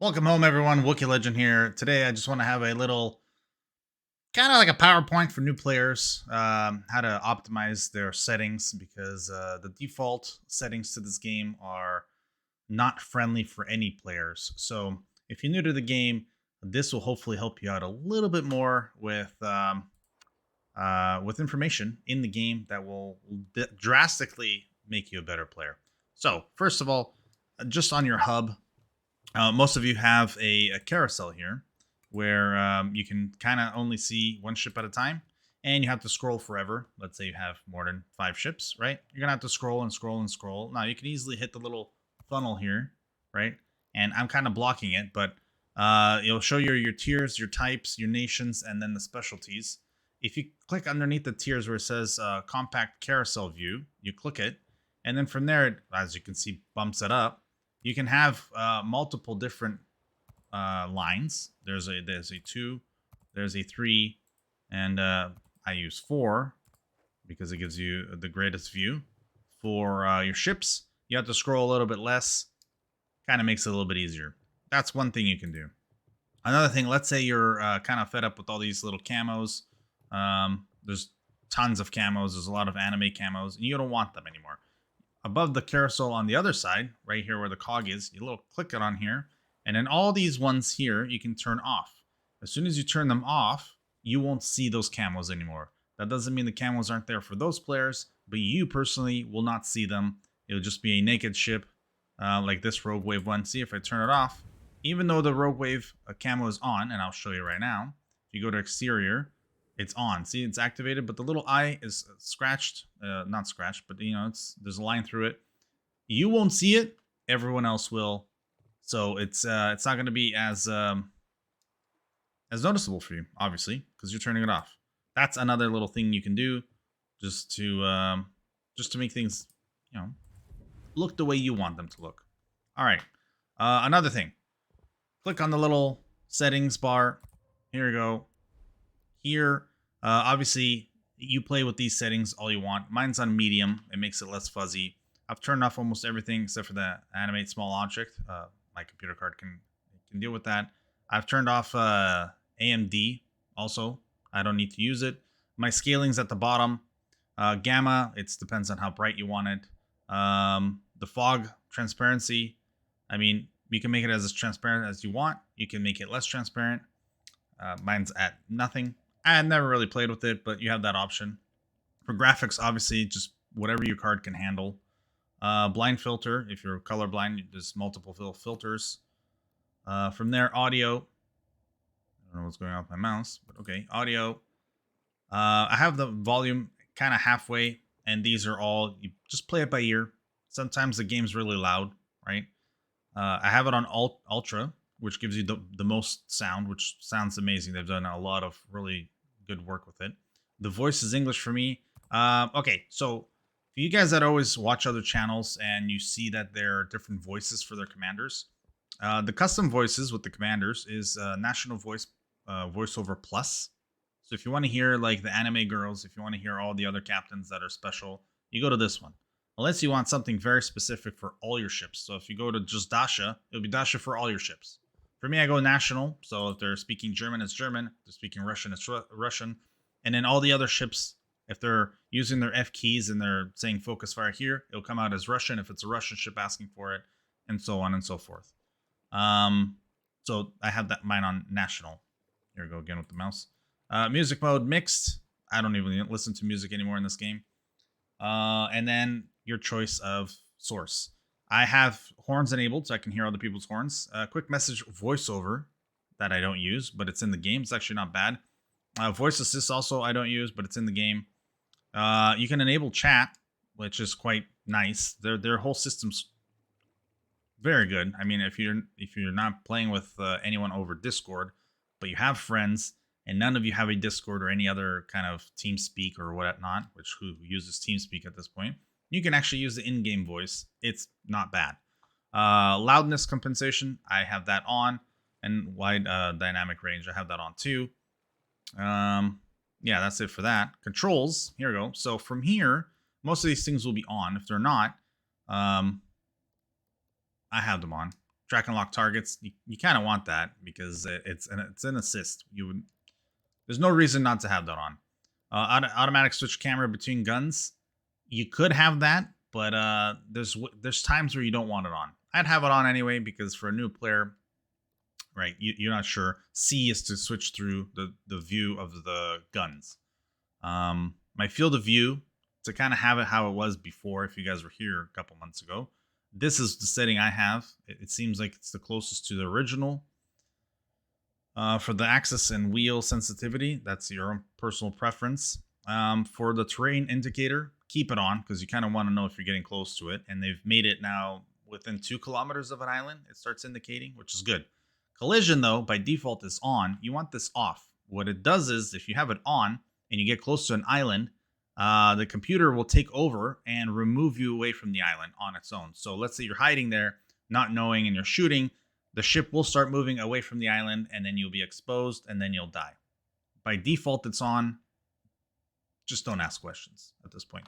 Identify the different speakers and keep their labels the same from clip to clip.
Speaker 1: Welcome home, everyone. Wookie Legend here. Today, I just want to have a little kind of like a PowerPoint for new players, how to optimize their settings because the default settings to this game are not friendly for any players. So, if you're new to the game, this will hopefully help you out a little bit more with information in the game that will drastically make you a better player. So, first of all, just on your hub, most of you have a carousel here where you can kind of only see one ship at a time and you have to scroll forever. Let's say you have more than 5 ships, right? You're going to have to scroll and scroll and scroll. Now, you can easily hit the little funnel here, right? And I'm kind of blocking it, but it'll show you your tiers, your types, your nations, and then the specialties. If you click underneath the tiers where it says compact carousel view, you click it. And then from there, as you can see, bumps it up. You can have multiple different lines. There's a 2, there's a 3, and I use 4 because it gives you the greatest view. For your ships, you have to scroll a little bit less. Kind of makes it a little bit easier. That's one thing you can do. Another thing, let's say you're kind of fed up with all these little camos. There's tons of camos. There's a lot of anime camos, and you don't want them anymore. Above the carousel on the other side, right here where the cog is, you little click it on here, and then all these ones here you can turn off. As soon as you turn them off, you won't see those camos anymore. That doesn't mean the camos aren't there for those players, but you personally will not see them. It'll just be a naked ship, like this Rogue Wave one. See, if I turn it off, even though the Rogue Wave camo is on, and I'll show you right now. If you go to exterior, it's on. See, it's activated, but the little eye is scratched. Not scratched, but there's a line through it. You won't see it. Everyone else will. So it's not going to be as noticeable for you, obviously, because you're turning it off. That's another little thing you can do, just to make things, look the way you want them to look. All right. Another thing. Click on the little settings bar. Here we go. Here, obviously, you play with these settings all you want. Mine's on medium. It makes it less fuzzy. I've turned off almost everything except for the animate small object. My computer card can deal with that. I've turned off AMD also. I don't need to use it. My scaling's at the bottom. Gamma, it depends on how bright you want it. The fog transparency, I mean, you can make it as transparent as you want. You can make it less transparent. Mine's at nothing. I never really played with it, but you have that option. For graphics, obviously, just whatever your card can handle. Blind filter, if you're colorblind, there's multiple filters. From there, audio. I don't know what's going on with my mouse, but okay, audio. I have the volume kind of halfway, and these are all, you just play it by ear. Sometimes the game's really loud, right? I have it on ultra, which gives you the most sound, which sounds amazing. They've done a lot of really good work with it. The voice is English for me. Okay, so for you guys that always watch other channels and you see that there are different voices for their commanders, the custom voices with the commanders is National Voice VoiceOver Plus. So if you want to hear like the anime girls, if you want to hear all the other captains that are special, you go to this one. Unless you want something very specific for all your ships. So if you go to just Dasha, it'll be Dasha for all your ships. For me, I go national. So if they're speaking German, it's German. If they're speaking Russian, it's Russian. And then all the other ships, if they're using their F keys and they're saying focus fire here, it'll come out as Russian if it's a Russian ship asking for it, and so on and so forth. So I have that mine on national. Here we go again with the mouse. Music mode mixed. I don't even listen to music anymore in this game. And then your choice of source. I have horns enabled so I can hear other people's horns. Quick message voiceover that I don't use, but it's in the game. It's actually not bad. Voice assist also I don't use, but it's in the game. You can enable chat, which is quite nice. Their whole system's very good. I mean, if you're not playing with anyone over Discord, but you have friends and none of you have a Discord or any other kind of TeamSpeak or whatnot, which who uses TeamSpeak at this point, you can actually use the in-game voice. It's not bad. Loudness compensation, I have that on, and wide dynamic range, I have that on too. Yeah, that's it for that. Controls, here we go. So from here, most of these things will be on. If they're not, I have them on. track and lock targets. You kind of want that because it's an assist. There's no reason not to have that on. Automatic switch camera between guns. You could have that, but there's times where you don't want it on. I'd have it on anyway because for a new player, right, you're not sure. C is to switch through the view of the guns. My field of view, to kind of have it how it was before, if you guys were here a couple months ago, this is the setting I have. It seems like it's the closest to the original. For the axis and wheel sensitivity, that's your own personal preference. For the terrain indicator, keep it on because you kind of want to know if you're getting close to it. And they've made it now within 2 kilometers of an island, it starts indicating, which is good. Collision, though, by default is on. You want this off. What it does is if you have it on and you get close to an island, the computer will take over and remove you away from the island on its own. So let's say you're hiding there, not knowing, and you're shooting. The ship will start moving away from the island, and then you'll be exposed, and then you'll die. By default, it's on. Just don't ask questions at this point.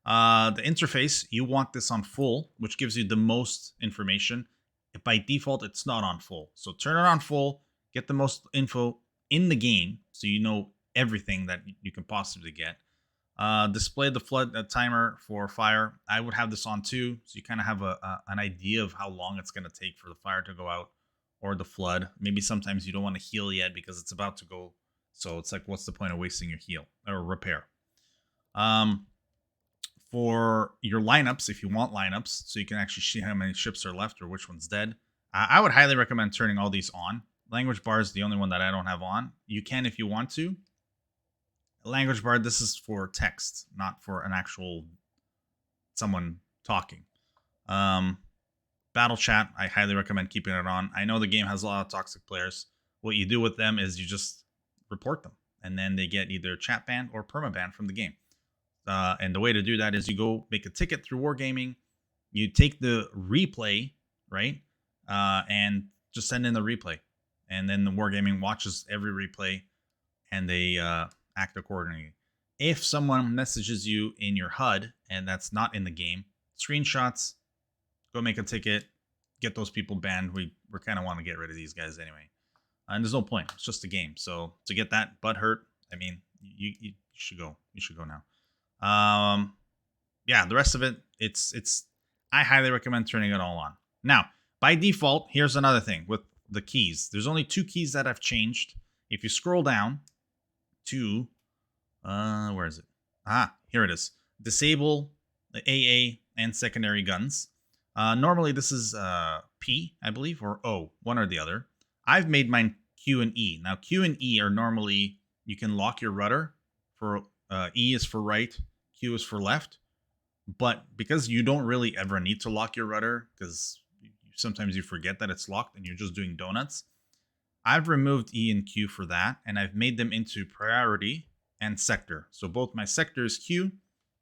Speaker 1: The interface, you want this on full, which gives you the most information. By default, it's not on full. So turn it on full, get the most info in the game so you know everything that you can possibly get. Display the flood timer for fire. I would have this on too, so you kind of have an idea of how long it's going to take for the fire to go out or the flood. Maybe sometimes you don't want to heal yet because it's about to go. So it's like, what's the point of wasting your heal or repair? For your lineups, if you want lineups, so you can actually see how many ships are left or which one's dead, I would highly recommend turning all these on. Language bar is the only one that I don't have on. You can if you want to. Language bar, this is for text, not for an actual someone talking. Battle chat, I highly recommend keeping it on. I know the game has a lot of toxic players. What you do with them is you just report them, and then they get either chat ban or permaban from the game. And the way to do that is you go make a ticket through Wargaming. You take the replay, right, and just send in the replay. And then the Wargaming watches every replay, and they act accordingly. If someone messages you in your HUD and that's not in the game, screenshots, go make a ticket, get those people banned. We kind of want to get rid of these guys anyway. And there's no point. It's just a game. So to get that butt hurt, I mean, you should go. You should go now. Yeah, the rest of it, I highly recommend turning it all on. Now, by default, here's another thing with the keys. There's only 2 keys that I've changed. If you scroll down to, where is it? Here it is. Disable the AA and secondary guns. Normally this is P, I believe, or O, one or the other. I've made mine Q and E. Now, Q and E are normally, you can lock your rudder. For E is for right, Q is for left. But because you don't really ever need to lock your rudder, because sometimes you forget that it's locked and you're just doing donuts, I've removed E and Q for that, and I've made them into priority and sector. So both my sector is Q,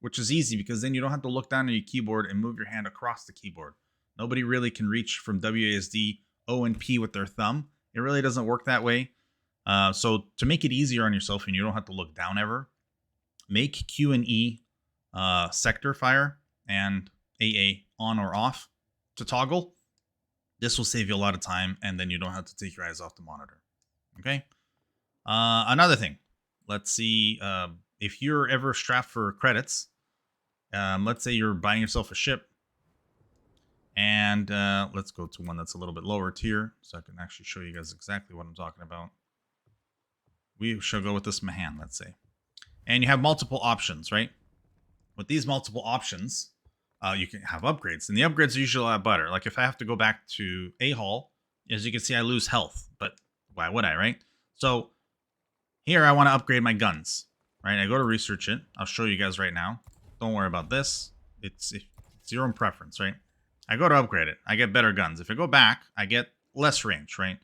Speaker 1: which is easy because then you don't have to look down at your keyboard and move your hand across the keyboard. Nobody really can reach from WASD O and P with their thumb. It really doesn't work that way. So to make it easier on yourself and you don't have to look down ever, make Q and E sector fire and AA on or off to toggle. This will save you a lot of time, and then you don't have to take your eyes off the monitor. Okay? Another thing. Let's see. If you're ever strapped for credits, let's say you're buying yourself a ship, and let's go to one that's a little bit lower tier, so I can actually show you guys exactly what I'm talking about. We shall go with this Mahan, let's say. And you have multiple options, right? With these multiple options, you can have upgrades, and the upgrades are usually a lot better. Like if I have to go back to A Hall, as you can see, I lose health, but why would I, right? So here I want to upgrade my guns, right? I go to research it. I'll show you guys right now. Don't worry about this. It's your own preference, right? I go to upgrade it. I get better guns. If I go back, I get less range, right?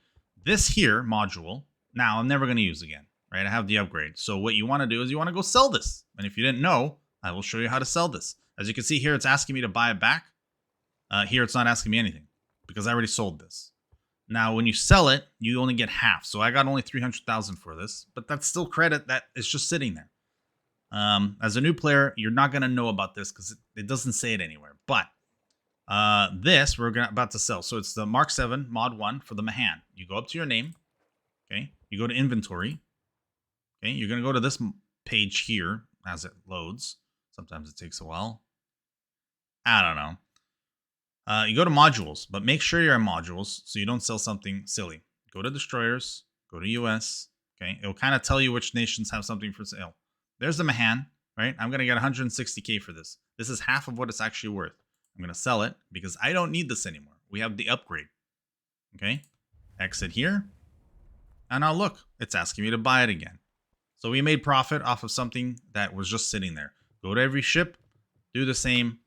Speaker 1: This here module, now I'm never going to use again, right? I have the upgrade. So what you want to do is you want to go sell this. And if you didn't know, I will show you how to sell this. As you can see here, it's asking me to buy it back. Here, it's not asking me anything because I already sold this. Now, when you sell it, you only get half. So I got only 300,000 for this, but that's still credit that is just sitting there. As a new player, you're not going to know about this because it doesn't say it anywhere. But This we're about to sell. So it's the Mark 7 Mod 1 for the Mahan. You go up to your name. Okay. You go to inventory. Okay. You're going to go to this page here as it loads. Sometimes it takes a while. I don't know. You go to modules, but make sure you're in modules so you don't sell something silly. Go to destroyers. Go to US. Okay. It'll kind of tell you which nations have something for sale. There's the Mahan, right? I'm going to get 160K for this. This is half of what it's actually worth. I'm going to sell it because I don't need this anymore. We have the upgrade. Okay. Exit here. And now look, it's asking me to buy it again. So we made profit off of something that was just sitting there. Go to every ship. Do the same.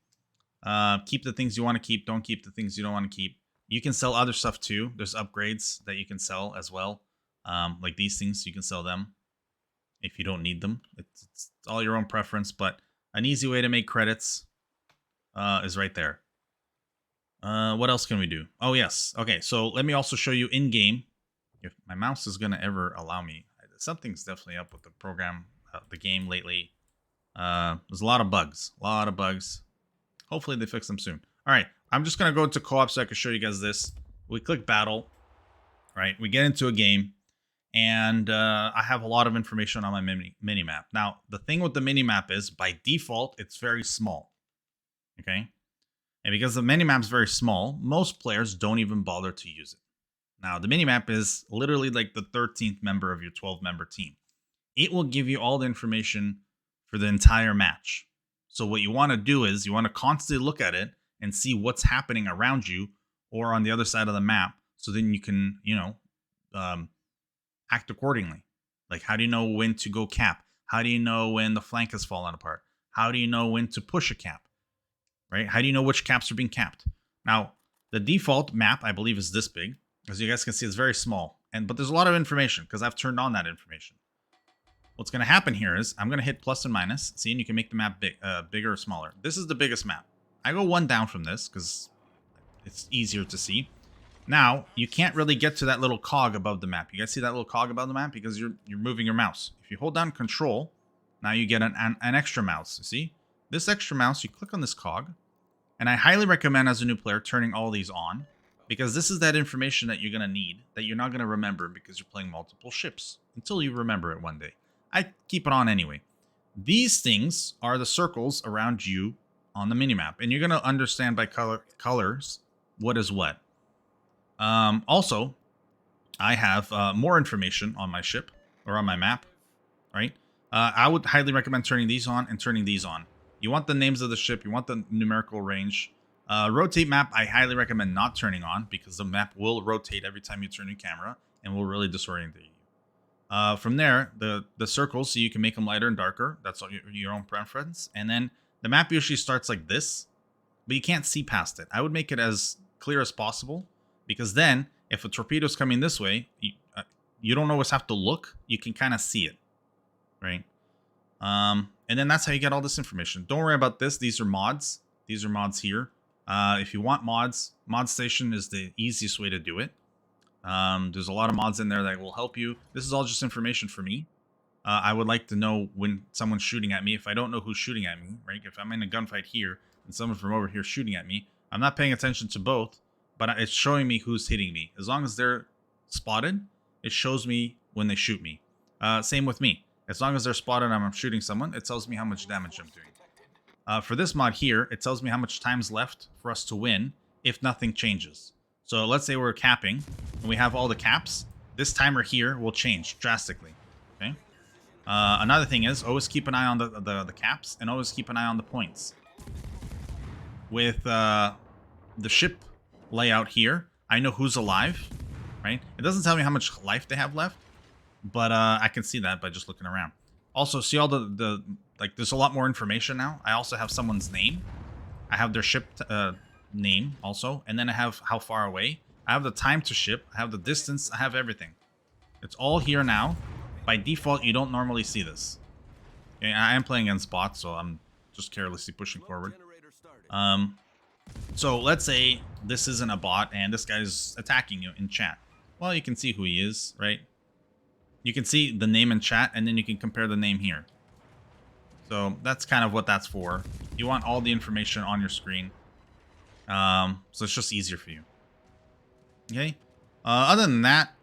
Speaker 1: Keep the things you want to keep. Don't keep the things you don't want to keep. You can sell other stuff too. There's upgrades that you can sell as well. Like these things, you can sell them if you don't need them. It's all your own preference, but an easy way to make credits is right there. What else can we do? Oh, yes. Okay, so let me also show you in-game. If my mouse is going to ever allow me. Something's definitely up with the program, the game lately. There's a lot of bugs. Hopefully they fix them soon. All right, I'm just going to go into co-op so I can show you guys this. We click battle, right? We get into a game. And I have a lot of information on my mini map. Now, the thing with the mini map is, by default, it's very small. Okay? And because the mini map is very small, most players don't even bother to use it. Now, the mini map is literally like the 13th member of your 12-member team. It will give you all the information for the entire match. So what you want to do is you want to constantly look at it and see what's happening around you or on the other side of the map. So then you can, act accordingly. Like, how do you know when to go cap? How do you know when the flank has fallen apart? How do you know when to push a cap? Right? How do you know which caps are being capped? Now, the default map, I believe, is this big. As you guys can see, it's very small. But there's a lot of information because I've turned on that information. What's going to happen here is I'm going to hit plus and minus. See, and you can make the map bigger or smaller. This is the biggest map. I go one down from this because it's easier to see. Now, you can't really get to that little cog above the map. You guys see that little cog above the map? Because you're moving your mouse. If you hold down control, now you get an extra mouse. See? This extra mouse, you click on this cog. And I highly recommend, as a new player, turning all these on. Because this is that information that you're going to need that you're not going to remember because you're playing multiple ships. Until you remember it one day. I keep it on anyway. These things are the circles around you on the minimap. And you're going to understand by colors what is what. Also, I have more information on my ship or on my map, right? I would highly recommend turning these on and turning these on. You want the names of the ship. You want the numerical range. Rotate map, I highly recommend not turning on because the map will rotate every time you turn your camera and will really disorient you. From there, the circles, so you can make them lighter and darker. That's your own preference. And then the map usually starts like this, but you can't see past it. I would make it as clear as possible. Because then, if a torpedo's coming this way, you don't always have to look. You can kind of see it, right? And then that's how you get all this information. Don't worry about this. These are mods. These are mods here. If you want mods, Mod Station is the easiest way to do it. There's a lot of mods in there that will help you. This is all just information for me. I would like to know when someone's shooting at me. If I don't know who's shooting at me, right? If I'm in a gunfight here and someone from over here shooting at me, I'm not paying attention to both. But it's showing me who's hitting me. As long as they're spotted, it shows me when they shoot me. Same with me. As long as they're spotted and I'm shooting someone, it tells me how much damage I'm doing. For this mod here, it tells me how much time's left for us to win if nothing changes. So let's say we're capping and we have all the caps. This timer here will change drastically. Okay. Another thing is always keep an eye on the caps and always keep an eye on the points. With the ship layout here, I know who's alive, right? It doesn't tell me how much life they have left, but I can see that by just looking around. Also, see all the like, there's a lot more information now. I also have someone's name. I have their ship name also, and then I have how far away. I have the time to ship. I have the distance. I have everything. It's all here now. By default, you don't normally see this. Okay, I am playing against bots, so I'm just carelessly pushing forward. So let's say this isn't a bot and this guy's attacking you in chat. Well, you can see who he is, right? You can see the name in chat and then you can compare the name here. So that's kind of what that's for. You want all the information on your screen. So it's just easier for you. Okay. Other than that,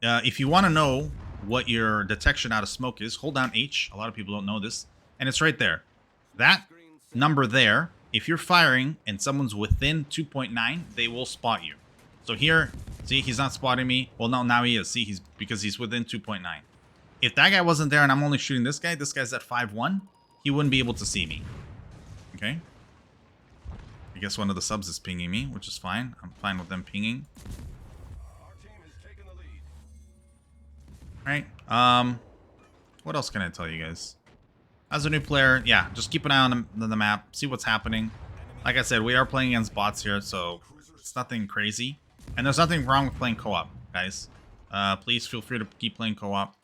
Speaker 1: if you want to know what your detection out of smoke is, hold down H. A lot of people don't know this, and it's right there. That number there, if you're firing and someone's within 2.9, they will spot you. So here, see, he's not spotting me. Well, no, now he is. See, because he's within 2.9. If that guy wasn't there and I'm only shooting this guy's at 5-1, he wouldn't be able to see me. Okay. I guess one of the subs is pinging me, which is fine. I'm fine with them pinging. All right. What else can I tell you guys? As a new player, yeah, just keep an eye on the map, see what's happening. Like I said, we are playing against bots here, so it's nothing crazy. And there's nothing wrong with playing co-op, guys. Please feel free to keep playing co-op.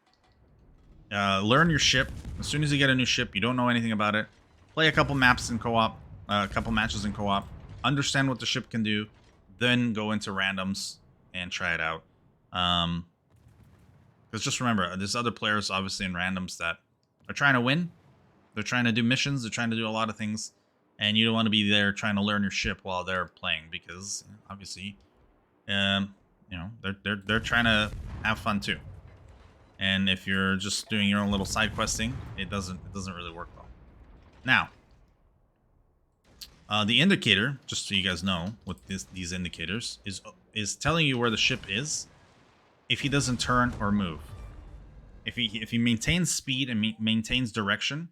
Speaker 1: Learn your ship. As soon as you get a new ship, you don't know anything about it, play a couple maps in co-op, a couple matches in co-op, understand what the ship can do, then go into randoms and try it out. Because just remember, there's other players obviously in randoms that are trying to win. They're trying to do missions. They're trying to do a lot of things. And you don't want to be there trying to learn your ship while they're playing. Because, obviously, you know, they're trying to have fun too. And if you're just doing your own little side questing, it doesn't really work well. Now, the indicator, just so you guys know, with these indicators, is telling you where the ship is if he doesn't turn or move. If he maintains speed and maintains direction,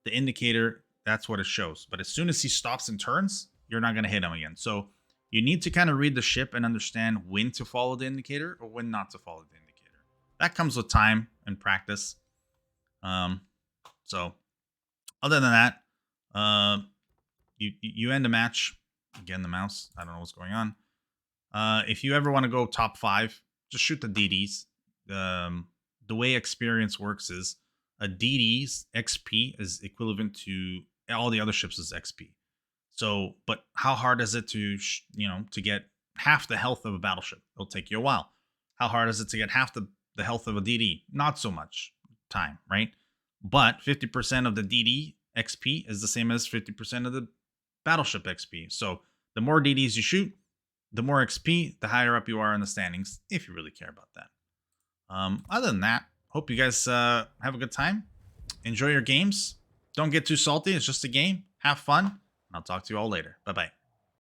Speaker 1: the indicator, that's what it shows. But as soon as he stops and turns, you're not going to hit him again. So you need to kind of read the ship and understand when to follow the indicator or when not to follow the indicator. That comes with time and practice. So other than that, you end a match. Again, the mouse, I don't know what's going on. If you ever want to go top 5, just shoot the DDs. The way experience works is a DD's XP is equivalent to all the other ships' XP. So, but how hard is it to, to get half the health of a battleship? It'll take you a while. How hard is it to get half the health of a DD? Not so much time, right? But 50% of the DD XP is the same as 50% of the battleship XP. So the more DDs you shoot, the more XP, the higher up you are in the standings, if you really care about that. Other than that, hope you guys have a good time. Enjoy your games. Don't get too salty. It's just a game. Have fun. I'll talk to you all later. Bye-bye.